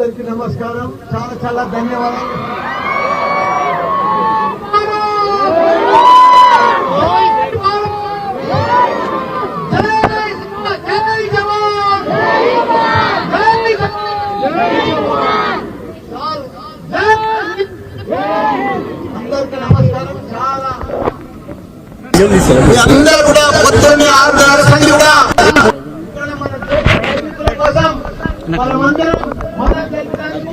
అందరికీ నమస్కారం. చాలా చాలా ధన్యవాదాలు. అందరికీ నమస్కారం. చాలా అందరూ కూడా పొద్దున్నే 6 సంధి కూడా కోసం మనమందరం మన దేశానికి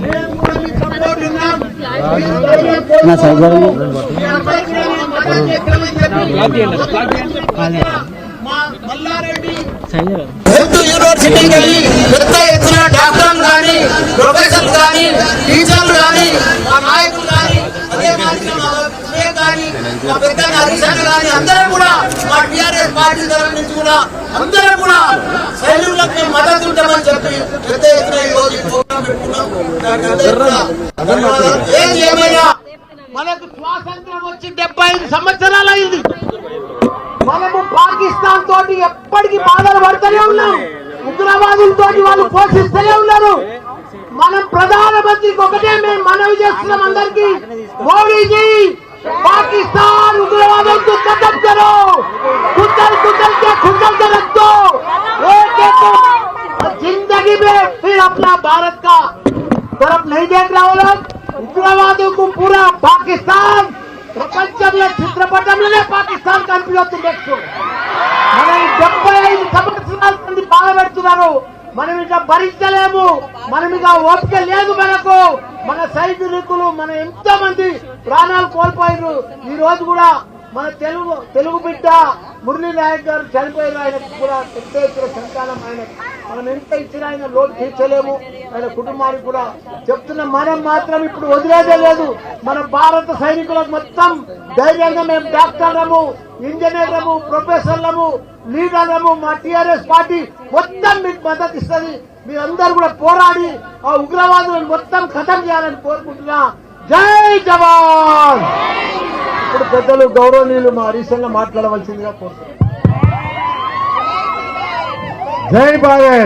మేము కూడా మీకు సపోర్ట్ ఉన్నాం. మల్లారెడ్డి హెల్త్ యూనివర్సిటీకి వెళ్ళి పెద్ద ఎత్తున డాక్టర్లు కానీ ప్రొఫెసర్లు కానీ టీచర్లు కానీ మా నాయకులు కానీ అదే పెద్ద హరీశాలు కానీ అందరూ కూడా మా టీఆర్ఎస్ పార్టీ తరఫు నుంచి కూడా అందరూ కూడా సైనికులకు మేము మద్దతు ఉంటామని చెప్పి పెద్ద ఎత్తున ఈరోజు ప్రోగ్రాం పెట్టుకున్నాం. ఏది ఏమైనా మనకు స్వాతంత్రం వచ్చి 75 సంవత్సరాలు అయింది. మనము పాకిస్తాన్ తోటి ఎప్పటికీ బాధలు పడుతూనే ఉన్నాం. ఉగ్రవాదులతో వాళ్ళు పోషిస్తూనే ఉన్నారు. మనం ప్రధానమంత్రికి ఒకటే మేము మనవి చేస్తున్నాం అందరికీ, మోడీజీ पाकिस्तान उग्रवादों को खत्म करो, कुचल कुचल के रख दो। एक जिंदगी में फिर अपना भारत का तरफ नहीं देख रहा वो लोग. उग्रवादों को पूरा पाकिस्तान ప్రపంచంలో చిత్రపటంలోనే పాకిస్తాన్ కనిపిస్తుంది. మనం 75 సంవత్సరాల నుండి బాధపెడుతున్నారు. మనం ఇట్లా భరించలేము. మనం ఇక ఓపిక లేదు మనకు. మన సైనికులు మన ఎంతో మంది ప్రాణాలు కోల్పోయారు. ఈ రోజు కూడా మన తెలుగు బిడ్డ మురళీ నాయక్ గారు చనిపోయారు. ఆయనకు కూడా పెద్ద ఎత్తున సంతానం. ఆయన మనం ఎంత ఇచ్చినా ఆయన లోటు తీర్చలేము. ఆయన కుటుంబానికి కూడా చెప్తున్న మనం మాత్రం ఇప్పుడు వదిలేదే లేదు. మన భారత సైనికులకు మొత్తం ధైర్యంగా మేము డాక్టర్లము, ఇంజనీర్లము, ప్రొఫెసర్లము, లీడర్లము, మా టీఆర్ఎస్ పార్టీ మొత్తం మీకు మద్దతు ఇస్తుంది. మీరందరూ కూడా పోరాడి ఆ ఉగ్రవాదులను మొత్తం ఖతం చేయాలని కోరుకుంటున్నా. జై జవాన్. ఇప్పుడు పెద్దలు గౌరవనీయులు మా హరీశన్న మాట్లాడవలసిందిగా కోరుతున్నారు. జై భారత్.